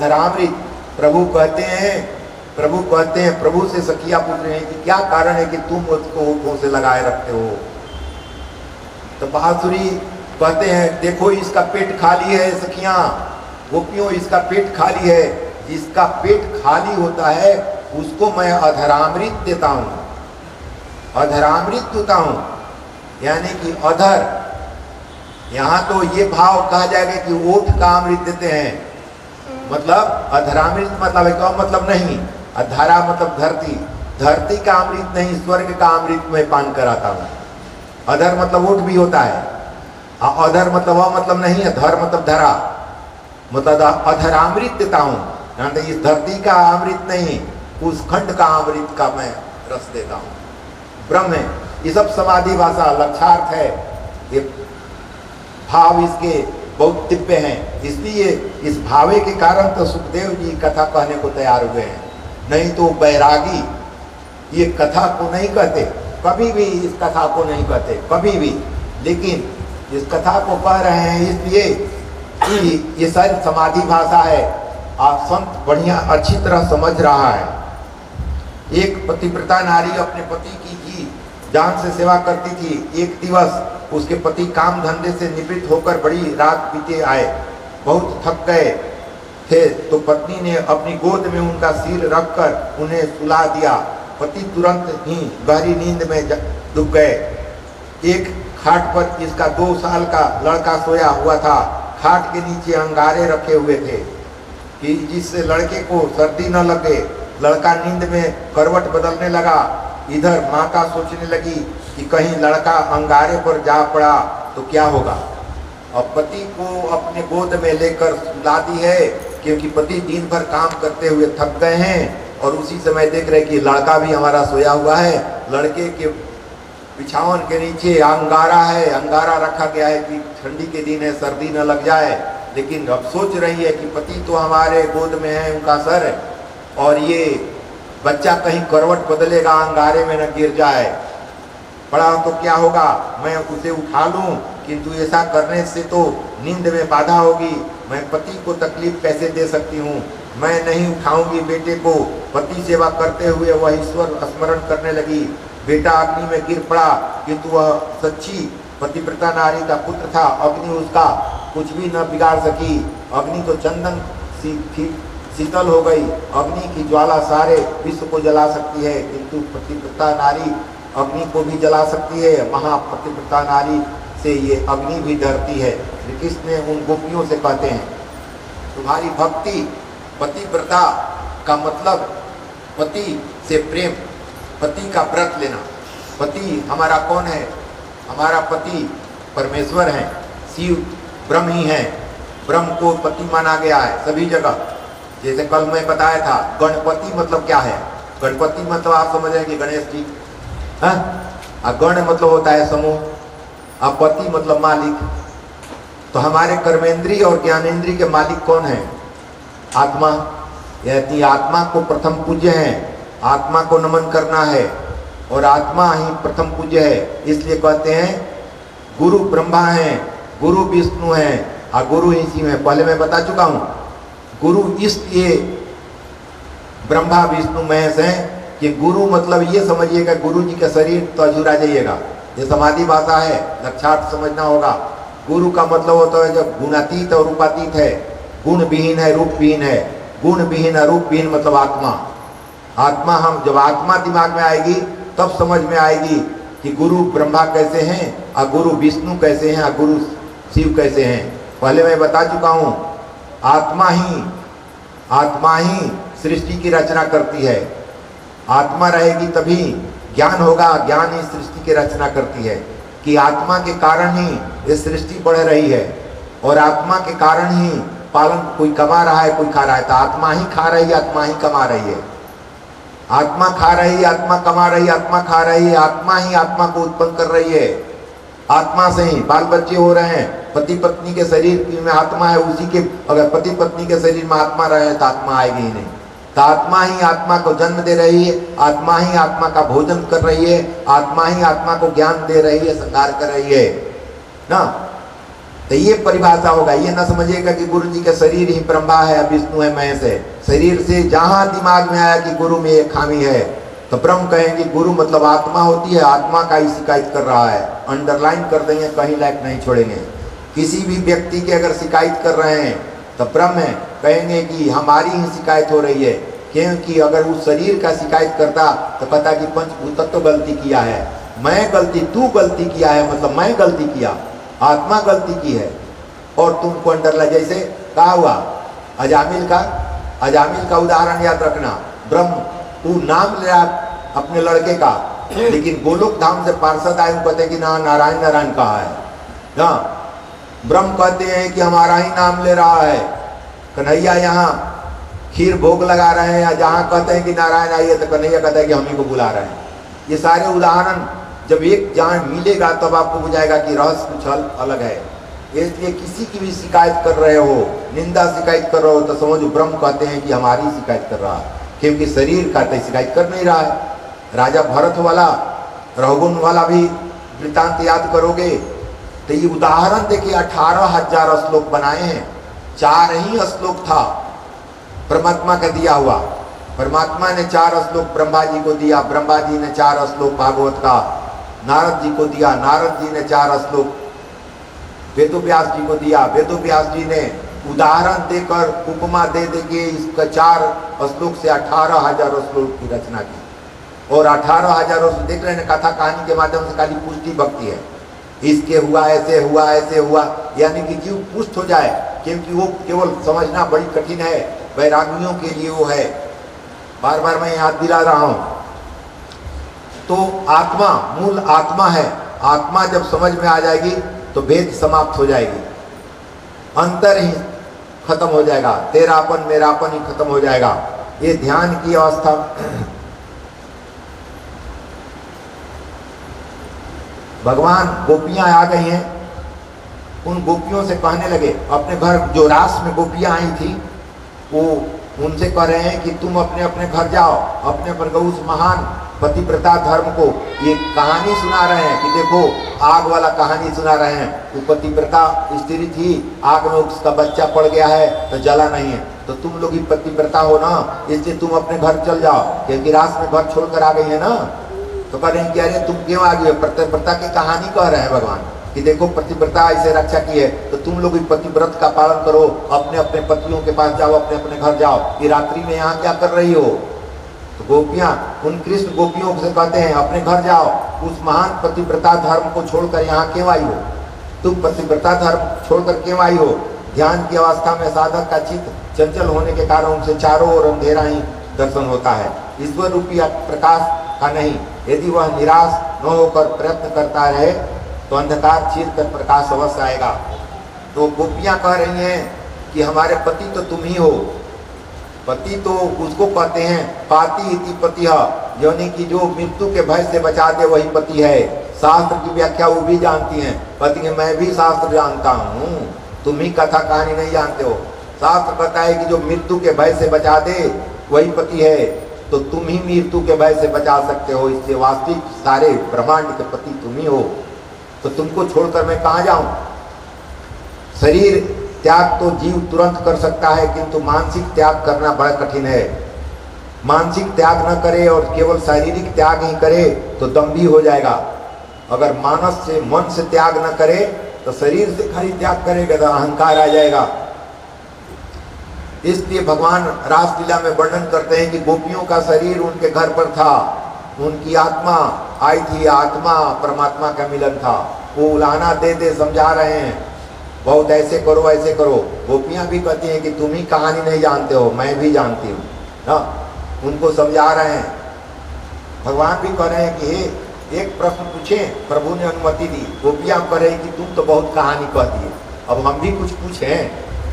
अधरामृत। प्रभु कहते हैं, प्रभु से सखिया पूछ रहे हैं कि क्या कारण है कि तुम उसको होठों से लगाए रखते हो। तो बांसुरी कहते हैं देखो इसका पेट खाली है सखियां, गोपियों इसका पेट खाली है। जिसका पेट खाली होता है उसको मैं अधरामृत देता हूँ, अधरामृत देता हूँ। यानी कि अधर, यहाँ तो ये भाव कहा जाएगा कि ओठ का अमृत देते हैं, मतलब अधरामृत मतलब है, क्या मतलब नहीं। अधरा मतलब धरती, धरती का अमृत नहीं, स्वर्ग का अमृत मैं पान कराता हूँ। अधर मतलब ओठ भी होता है, अधर मतलब वह मतलब नहीं है, धर मतलब धरा, मतलब अधरामृत देता हूँ। इस धरती का अमृत नहीं, उस खंड का अमृत का मैं रस देता हूँ। ब्रह्म है, ये सब समाधि भाषा लक्षार्थ है। ये भाव इसके बहुत दिव्य हैं, इसलिए इस भावे के कारण तो सुखदेव जी कथा कहने को तैयार हुए हैं। नहीं तो बैरागी ये कथा को नहीं कहते, कभी भी इस कथा को नहीं कहते, कभी भी। लेकिन इस कथा को कह रहे हैं इसलिए कि ये सारी समाधि भाषा है, आप संत बढ़िया अच्छी तरह समझ रहा है। एक पतिव्रता नारी अपने पति की जी जान से सेवा करती थी। एक दिवस उसके पति काम धंधे से निवृत्त होकर बड़ी रात बीते आए, बहुत थक गए थे, तो पत्नी ने अपनी गोद में उनका सिर रखकर उन्हें सुला दिया। पति तुरंत ही गहरी नींद में डूब गए। एक खाट पर इसका 2 साल का लड़का सोया हुआ था। खाट के नीचे अंगारे रखे हुए थे कि जिससे लड़के को सर्दी न लगे। लड़का नींद में करवट बदलने लगा। इधर माता सोचने लगी कि कहीं लड़का अंगारे पर जा पड़ा तो क्या होगा। अब पति को अपने गोद में लेकर सुला दी है, क्योंकि पति दिन भर काम करते हुए थक गए हैं और उसी समय देख रहे कि लड़का भी हमारा सोया हुआ है। लड़के के बिछावन के नीचे अंगारा है, अंगारा रखा गया है कि ठंडी के दिन है, सर्दी न लग जाए। लेकिन अब सोच रही है कि पति तो हमारे गोद में है, उनका सर है, और ये बच्चा कहीं करवट बदलेगा, अंगारे में न गिर जाए, पड़ा तो क्या होगा। मैं उसे उठा लूं, किंतु ऐसा करने से तो नींद में बाधा होगी। मैं पति को तकलीफ कैसे दे सकती हूँ। मैं नहीं उठाऊंगी बेटे को। पति सेवा करते हुए वह ईश्वर स्मरण करने लगी। बेटा अग्नि में गिर पड़ा, किंतु वह सच्ची पतिव्रता नारी का पुत्र था। अग्नि उसका कुछ भी न बिगाड़ सकी। अग्नि तो चंदन शीतल हो गई। अग्नि की ज्वाला सारे विश्व को जला सकती है, किंतु पतिव्रता नारी अग्नि को भी जला सकती है। महापतिव्रता नारी से ये अग्नि भी डरती है। श्री कृष्ण उन गोपियों से कहते हैं तुम्हारी भक्ति, पतिव्रता का मतलब पति से प्रेम, पति का व्रत लेना। पति हमारा कौन है? हमारा पति परमेश्वर है, शिव ब्रह्म ही है। ब्रह्म को पति माना गया है सभी जगह। जैसे कल मैं बताया था, गणपति मतलब क्या है? गणपति मतलब आप समझ रहे हैं कि गणेश जी, गण मतलब होता है समूह, पति मतलब मालिक। तो हमारे कर्मेंद्रीय और ज्ञानेंद्रीय के मालिक कौन है? आत्मा। यानी आत्मा को प्रथम पूज्य है, आत्मा को नमन करना है, और आत्मा ही प्रथम पूज्य है। इसलिए कहते हैं गुरु ब्रह्मा है, गुरु विष्णु है, और गुरु ही शिव है। पहले मैं बता चुका हूँ। गुरु इसलिए ब्रह्मा विष्णु महेश हैं कि गुरु मतलब ये समझिएगा गुरु जी का शरीर तो अधूरा जाइएगा। ये समाधि भाषा है, लक्षार्थ समझना होगा। गुरु का मतलब होता है जब गुणातीत और रूपातीत है, गुण विहीन है, रूप विहीन है। गुण विहीन और रूप विहीन मतलब आत्मा। आत्मा, हम जब आत्मा दिमाग में आएगी तब समझ में आएगी कि गुरु ब्रह्मा कैसे हैं और गुरु विष्णु कैसे हैं और गुरु शिव कैसे हैं। पहले मैं बता चुका हूँ, आत्मा ही सृष्टि की रचना करती है। आत्मा रहेगी तभी ज्ञान होगा, ज्ञान ही सृष्टि की रचना करती है। कि आत्मा के कारण ही ये सृष्टि बढ़ रही है, और आत्मा के कारण ही पालन, कोई कमा रहा है कोई खा रहा है। तो आत्मा ही खा रही है, आत्मा ही कमा रही है। आत्मा खा रही है, आत्मा कमा रही है, आत्मा खा रही है। आत्मा ही आत्मा को उत्पन्न कर रही है। आत्मा से ही बाल बच्चे हो रहे हैं। पति पत्नी के शरीर में आत्मा है, उसी के अगर पति पत्नी के शरीर में आत्मा रहे तो आत्मा आएगी ही नहीं। तो आत्मा ही आत्मा को जन्म दे रही है, आत्मा ही आत्मा का भोजन कर रही है, आत्मा ही आत्मा को ज्ञान दे रही है, संहार कर रही है ना। तो ये परिभाषा होगा। ये ना समझिएगा कि गुरु जी का शरीर ही ब्रह्मा है, विष्णु है, महेश है। शरीर से जहां दिमाग में आया कि गुरु में एक खामी है तो ब्रह्म कहेंगे गुरु मतलब आत्मा होती है, आत्मा का ही शिकायत कर रहा है, अंडरलाइन कर देंगे, कहीं लायक नहीं छोड़ेंगे। किसी भी व्यक्ति के अगर शिकायत कर रहे हैं तो ब्रह्म है, कहेंगे कि हमारी ही शिकायत हो रही है, क्योंकि अगर उस शरीर का शिकायत करता तो पता कि पंचभूत तो गलती किया है, मैं गलती, तू गलती किया है, मतलब मैं गलती किया, आत्मा गलती की है और तुमको अंडरलाइन। जैसे कहा हुआ अजामिल का उदाहरण याद रखना। ब्रह्म तू नाम ले रहा अपने लड़के का, लेकिन गोलोक धाम से पार्षद आए कहते हैं कि ना नारायण नारायण कहा है ना। ब्रह्म कहते हैं कि हमारा ही नाम ले रहा है, कन्हैया यहाँ खीर भोग लगा रहे हैं, या जहाँ कहते हैं कि नारायण आइए तो कन्हैया कहता है कि हम ही को बुला रहे हैं। ये सारे उदाहरण जब एक जान मिलेगा तब आपको बुझाएगा कि रहस्य कुछ अलग है। इसलिए किसी की भी शिकायत कर रहे हो, निंदा शिकायत कर रहे हो तो समझो ब्रह्म कहते हैं कि हमारी शिकायत कर रहा है, क्योंकि शरीर का तो शिकायत कर नहीं रहा है। राजा भरत वाला, रघुगुण वाला भी वृत्तांत याद करोगे तो ये उदाहरण देखिए, 18,000 श्लोक बनाए हैं, 4 ही श्लोक था परमात्मा का दिया हुआ। परमात्मा ने 4 श्लोक ब्रह्मा जी को दिया, ब्रह्मा जी ने 4 श्लोक भागवत का नारद जी को दिया, नारद जी ने 4 श्लोक वेदव्यास जी को दिया, वेदव्यास जी ने उदाहरण देकर उपमा दे के इसका 4 श्लोक से 18,000 श्लोक की रचना की। और 18,000 देख रहे हैं, कथा कहानी के माध्यम से खाली पुष्टि भक्ति है, इसके हुआ, ऐसे हुआ, ऐसे हुआ, यानी कि जीव पुष्ट हो जाए, क्योंकि वो केवल समझना बड़ी कठिन है, वैरागियों के लिए वो है। बार बार मैं याद दिला रहा हूं। तो आत्मा मूल आत्मा है, आत्मा जब समझ में आ जाएगी तो भेद समाप्त हो जाएगी, अंतर ही खत्म हो जाएगा, तेरापन मेरापन ही खत्म हो जाएगा। ये ध्यान की अवस्था। भगवान गोपियां आ गई हैं, उन गोपियों से कहने लगे, अपने घर जो रास में गोपियां आई थी वो उनसे कह रहे हैं कि तुम अपने अपने घर जाओ, अपने पर उस महान पतिव्रता धर्म को ये कहानी सुना रहे हैं कि देखो आग वाला कहानी सुना रहे हैं। वो पतिव्रता स्त्री थी, आग में उसका बच्चा पड़ गया है तो जला नहीं है, तो तुम लोग ही पतिव्रता हो ना, इसलिए तुम अपने घर चल जाओ, क्योंकि रास में घर छोड़कर आ गई है ना। तो कह रहे हैं कि अरे तुम क्यों आ गई हो, पतिव्रता की कहानी कह रहे हैं भगवान कि देखो पतिव्रता ऐसे रक्षा की है, तो तुम लोग भी पतिव्रत का पालन करो, अपने अपने पतियों के पास जाओ, अपने अपने घर जाओ, कि रात्रि में यहाँ क्या कर रही हो। तो गोपियां उन कृष्ण गोपियों से कहते हैं अपने घर जाओ, उस महान पतिव्रता धर्म को छोड़कर यहाँ क्यों आई हो, तुम पतिव्रता धर्म छोड़कर क्यों आई हो। ध्यान की अवस्था में साधक का चित्त चंचल होने के कारण उनसे चारों ओर अंधेरा ही दर्शन होता है, ईश्वर रूपी प्रकाश का नहीं। यदि वह निराश न होकर प्रयत्न करता रहे तो अंधकार चीर कर प्रकाश अवश्य आएगा। तो गोपियां कह रही हैं कि हमारे पति तो तुम ही हो। पति तो उसको कहते हैं पाति इति पति, यानी कि जो मृत्यु के भय से बचा दे वही पति है। शास्त्र की व्याख्या वो भी जानती हैं, पति के मैं भी शास्त्र जानता हूँ, तुम ही कथा कहानी नहीं जानते हो। शास्त्र कहता है कि जो मृत्यु के भय से बचा दे वही पति है, तो तुम ही मृत्यु के भय से बचा सकते हो, इसलिए वास्तविक सारे ब्रह्मांड के पति तुम ही हो। तो तुमको छोड़कर मैं कहाँ जाऊं। शरीर त्याग तो जीव तुरंत कर सकता है, किंतु मानसिक त्याग करना बड़ा कठिन है। मानसिक त्याग न करे और केवल शारीरिक त्याग ही करे तो दम्भी हो जाएगा। अगर मानस से मन से त्याग न करे तो शरीर से खाली त्याग करेगा तो अहंकार आ जाएगा। इसलिए भगवान रासलीला में वर्णन करते हैं कि गोपियों का शरीर उनके घर पर था, उनकी आत्मा आई थी, आत्मा परमात्मा का मिलन था। वो उलाहना दे दे समझा रहे हैं, बहुत ऐसे करो ऐसे करो। गोपियां भी कहती हैं कि तुम ही कहानी नहीं जानते हो, मैं भी जानती हूँ ना, उनको समझा रहे हैं। भगवान भी कह रहे हैं कि एक प्रश्न पूछे, प्रभु ने अनुमति दी। गोपियां कह रहे हैं कि तुम तो बहुत कहानी कहती है, अब हम भी कुछ पूछें।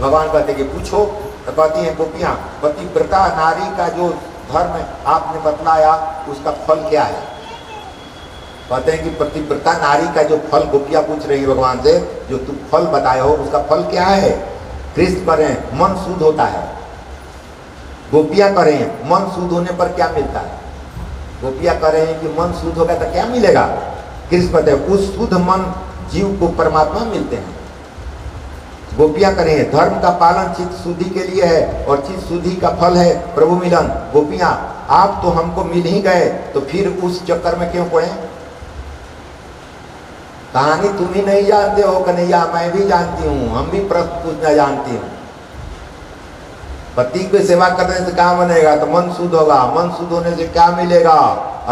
भगवान कहते हैं कि पूछो। तो कहती हैं गोपियां, पतिव्रता नारी का जो धर्म आपने बतलाया उसका फल क्या है। कहते हैं कि पतिव्रता नारी का जो फल, गोपियां पूछ रही है भगवान से, जो तुम फल बताए हो उसका फल क्या है। कृष्ण कह रहे हैं मन शुद्ध होता है। गोपियां कह रही हैं मन शुद्ध होने पर क्या मिलता है। गोपियां कह रहे हैं कि मन शुद्ध होगा तो क्या मिलेगा। कृष्ण कहते हैं उस शुद्ध मन जीव को परमात्मा मिलते हैं। गोपियां करें, धर्म का पालन चित्त शुद्धि के लिए है और चित्त शुद्धि का फल है प्रभु मिलन। गोपियां आप तो हमको मिल ही गए, तो फिर उस चक्कर में क्यों पड़े? कहानी तुम ही नहीं जानते हो कन्हैया, मैं भी जानती हूँ, हम भी प्रश्न पूछना जानती हूँ। पति की सेवा करने से क्या बनेगा? तो मन शुद्ध होगा, मन शुद्ध होने से क्या मिलेगा?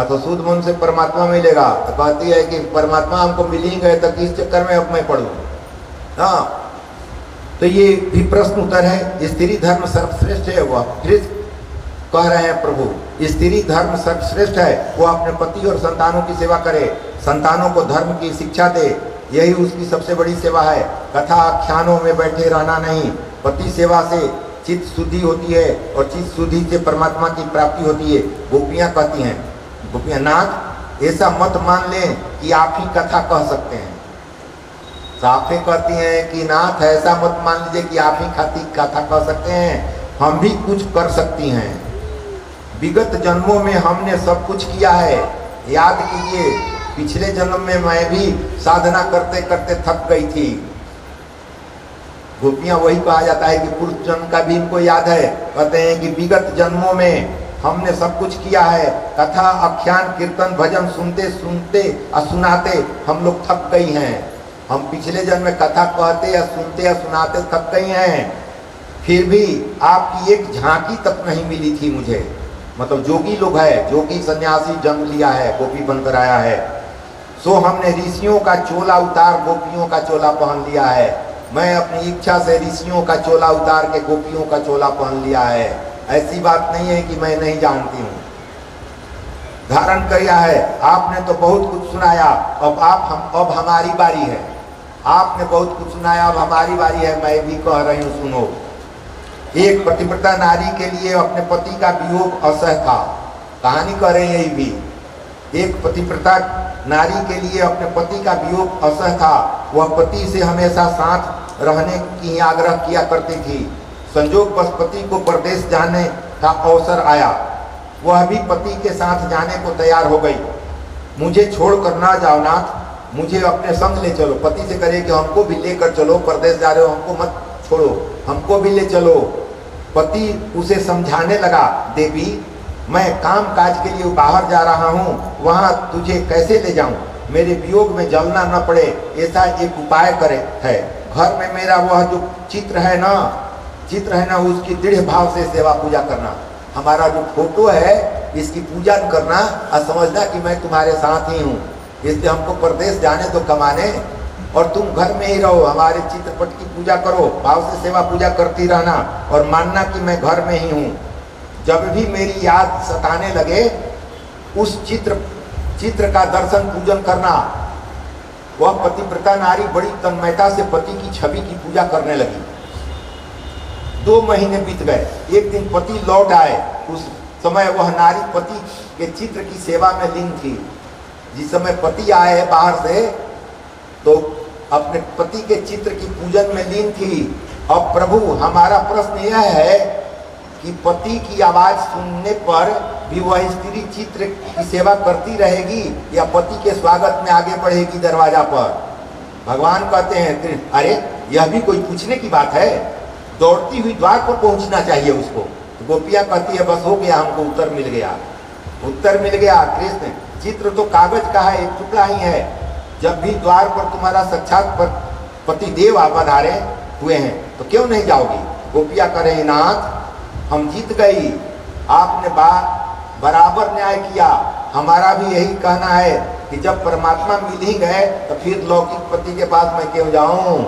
तो शुद्ध मन से परमात्मा मिलेगा। तो कहती है कि परमात्मा हमको मिल ही गए, तो किस चक्कर में अब मैं पढ़ूं? हाँ, तो ये भी प्रश्न उत्तर है। स्त्री धर्म सर्वश्रेष्ठ है, वह फिर कह रहे हैं प्रभु, स्त्री धर्म सर्वश्रेष्ठ है, वो अपने पति और संतानों की सेवा करे, संतानों को धर्म की शिक्षा दे, यही उसकी सबसे बड़ी सेवा है। कथा आख्यानों में बैठे रहना नहीं। पति सेवा से चित्त शुद्धि होती है और चित्त शुद्धि से परमात्मा की प्राप्ति होती है। गोपियां कहती हैं, गोपियां नाथ ऐसा मत मान लें कि आप ही कथा कह सकते हैं। साफे कहती हैं कि नाथ ऐसा मत मान लीजिए कि आप ही कथा कह सकते हैं, हम भी कुछ कर सकती हैं। विगत जन्मों में हमने सब कुछ किया है, याद कीजिए पिछले जन्म में मैं भी साधना करते करते थक गई थी। गोपियां वही कहा जाता है कि पूर्व जन्म का भी इनको याद है। कहते हैं कि विगत जन्मों में हमने सब कुछ किया है, कथा आख्यान कीर्तन भजन सुनते सुनते और सुनाते हम लोग थक गई हैं। हम पिछले जन्म में कथा कहते या सुनते या सुनाते थक गई हैं, फिर भी आपकी एक झांकी तक नहीं मिली थी मुझे। मतलब जोगी लोग है, जोगी सन्यासी जन्म लिया है, गोपी बनकर आया है। सो हमने ऋषियों का चोला उतार गोपियों का चोला पहन लिया है। मैं अपनी इच्छा से ऋषियों का चोला उतार के गोपियों का चोला पहन लिया है। ऐसी बात नहीं है कि मैं नहीं जानती हूँ, धारण किया है। आपने तो बहुत कुछ सुनाया, अब हमारी बारी है। आपने बहुत कुछ सुनाया, अब हमारी बारी है, मैं भी कह रही हूँ, सुनो। एक पतिव्रता नारी के लिए अपने पति का वियोग असह था। कहानी कह रही है ये भी। एक पतिव्रता नारी के लिए अपने पति का वियोग असह था। वह पति से हमेशा साथ रहने की आग्रह किया करती थी। संजोग बस पति को परदेश जाने का अवसर आया, वह भी पति के साथ जाने को तैयार हो गई। मुझे छोड़कर ना जाओ नाथ, मुझे अपने संग ले चलो। पति से करे कि हमको भी लेकर चलो, परदेश जा रहे हो, हमको मत छोड़ो, हमको भी ले चलो। पति उसे समझाने लगा, देवी मैं काम काज के लिए बाहर जा रहा हूँ, वहाँ तुझे कैसे ले जाऊँ? मेरे वियोग में जलना न पड़े, ऐसा एक उपाय करे है। घर में मेरा वह जो चित्र है ना, उसकी दृढ़ भाव से सेवा पूजा करना। हमारा जो फोटो है इसकी पूजा करना और समझना कि मैं तुम्हारे साथ ही हूँ। इसलिए हमको परदेश जाने दो कमाने, और तुम घर में ही रहो, हमारे चित्रपट की पूजा करो, भाव से सेवा पूजा करती रहना और मानना कि मैं घर में ही हूँ। जब भी मेरी याद सताने लगे, उस चित्र का दर्शन पूजन करना। वह पतिव्रता नारी बड़ी तन्मयता से पति की छवि की पूजा करने लगी। 2 महीने बीत गए। एक दिन पति लौट आए। उस समय वह नारी पति के चित्र की सेवा में लीन थी। जिस समय पति आए बाहर से, तो अपने पति के चित्र की पूजन में लीन थी। अब प्रभु हमारा प्रश्न यह है कि पति की आवाज सुनने पर भी वह स्त्री चित्र की सेवा करती रहेगी या पति के स्वागत में आगे बढ़ेगी दरवाजा पर? भगवान कहते हैं, अरे यह भी कोई पूछने की बात है? दौड़ती हुई द्वार पर पहुंचना चाहिए उसको। तो गोपियां कहती है, बस हो गया, हमको उत्तर मिल गया, उत्तर मिल गया। कृष्ण चित्र तो कागज का है, एक टुकड़ा ही है। जब भी द्वार पर तुम्हारा साक्षात पति देव पधारे हुए हैं तो क्यों नहीं जाओगी? गोपियां करें, नाथ हम जीत गई, आपने बराबर न्याय किया। हमारा भी यही कहना है कि जब परमात्मा मिल ही गए तो फिर लौकिक पति के पास मैं क्यों जाऊं?